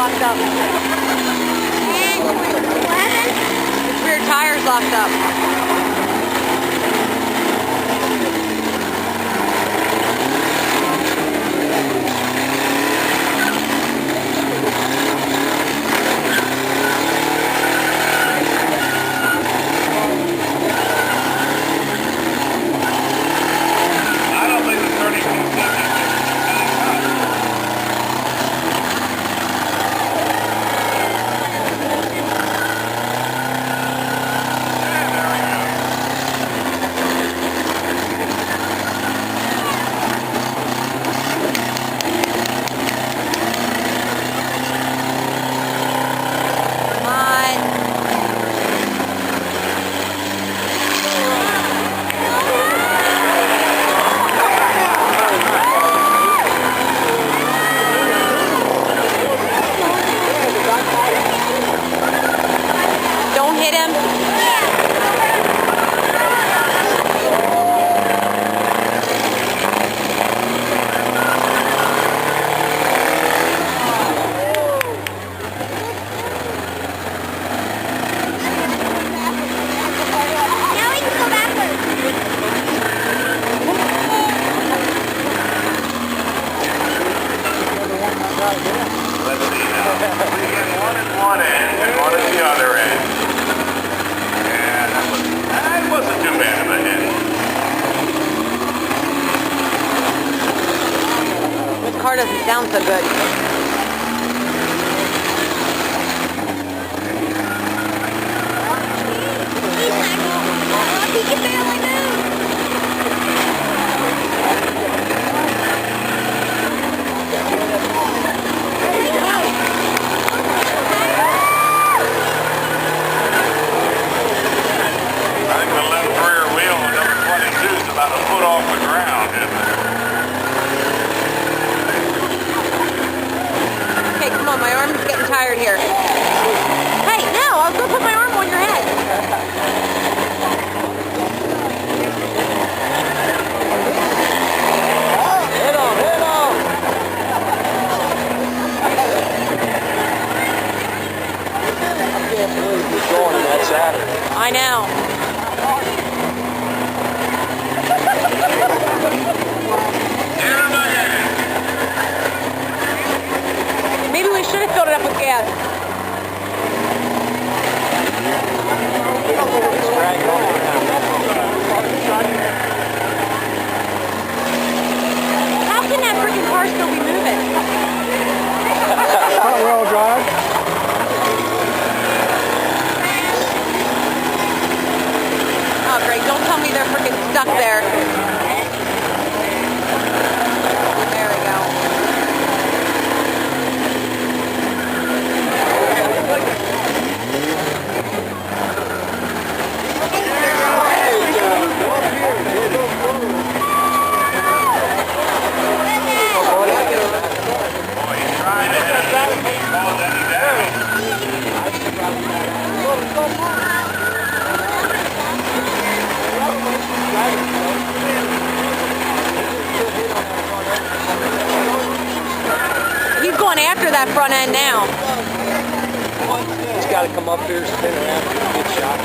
locked up. His rear tire's locked up. Car doesn't sound so good. He can barely move. I think the left rear wheel of number 22 is about a foot off the ground, isn't it? Come on, my arm's getting tired here. Hey, no, I was going to put my arm on your head. Hit him, hit him. I can't believe you're going on that Saturday. I know. Maybe we should have filled it up with gas. How can that freaking car still be moving? Front-wheel drive. Oh, great. Don't tell me they're freaking stuck there. There we go. He's going after that front end now. He's got to come up here, spin around, and get shot.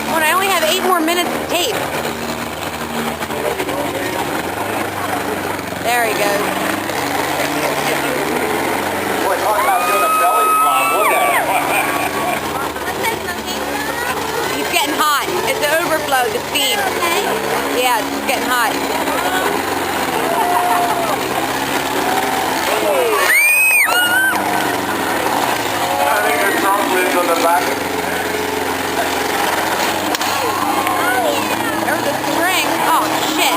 Well, I only have 8 more minutes of tape. There he goes. Boy, talk about doing a belly flop, look at it. He's getting hot. It's the overflow, the steam. Yeah, it's getting hot. I think there's some lids on the back. There's a string. Oh, shit.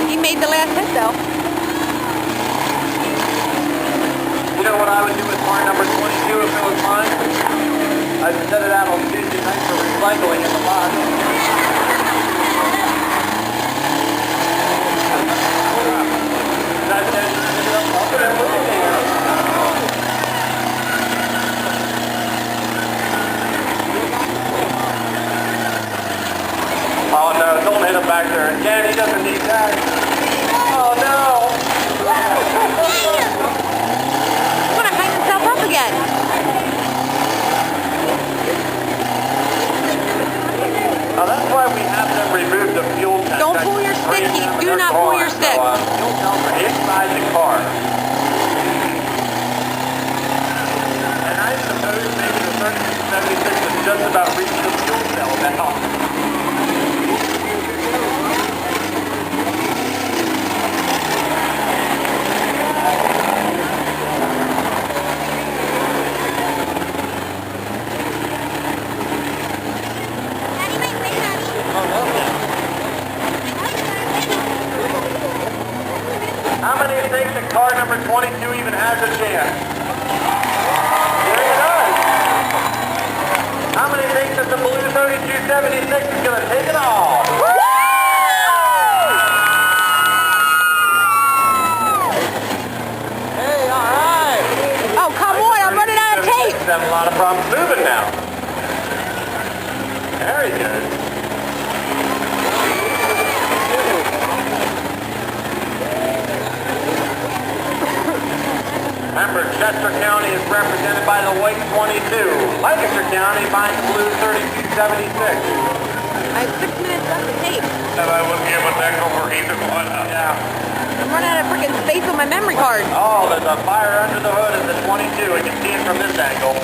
He made the last hit, though. You know what I would do with car number 22 if it was mine? I'd set it out on Tuesday night for recycling in the box. Again, he doesn't need that. Oh no! He's gonna hang himself up again. Now that's why we have them remove the fuel tank. Don't pull your stick, Keith. Do not pull your stick. Fuel cells are inside the car. And I suppose maybe the 3676 is just about reaching the fuel cell now. How many think that car number 22 even has a chance? There it does. How many think that the blue 3276 is going to take it all? Hey, all right. Oh, come on, I'm running out of tape. He's having a lot of problems moving now. Very good. Remember, Chester County is represented by the white 22. Lancaster County by the blue 3276. I have 6 minutes left of tape. And I wouldn't give a nickel for either one. Yeah. I'm running out of freaking space on my memory card. Oh, there's a fire under the hood of the 22. You can see it from this angle.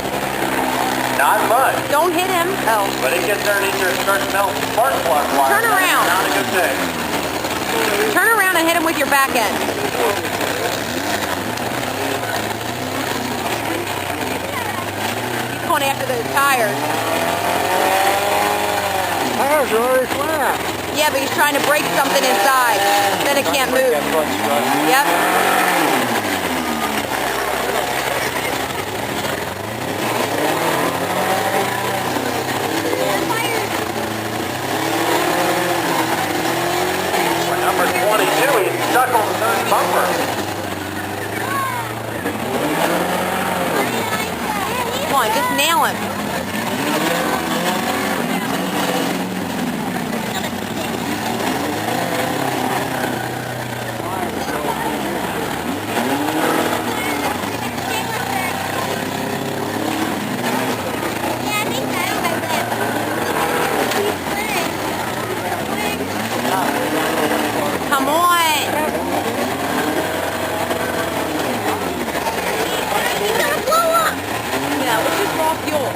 Not much. Don't hit him. Oh. But it gets underneath your start to melt spark plug wire. Turn around. Not a good thing. Turn around and hit him with your back end. He's going after those tires. Tires are already flat. Yeah, but he's trying to break something inside. Then it can't move. Yep. Number 22, he's stuck on the third bumper. Come on, just nail him. Come on. He's gonna blow up. Yeah, let's just raw fuel.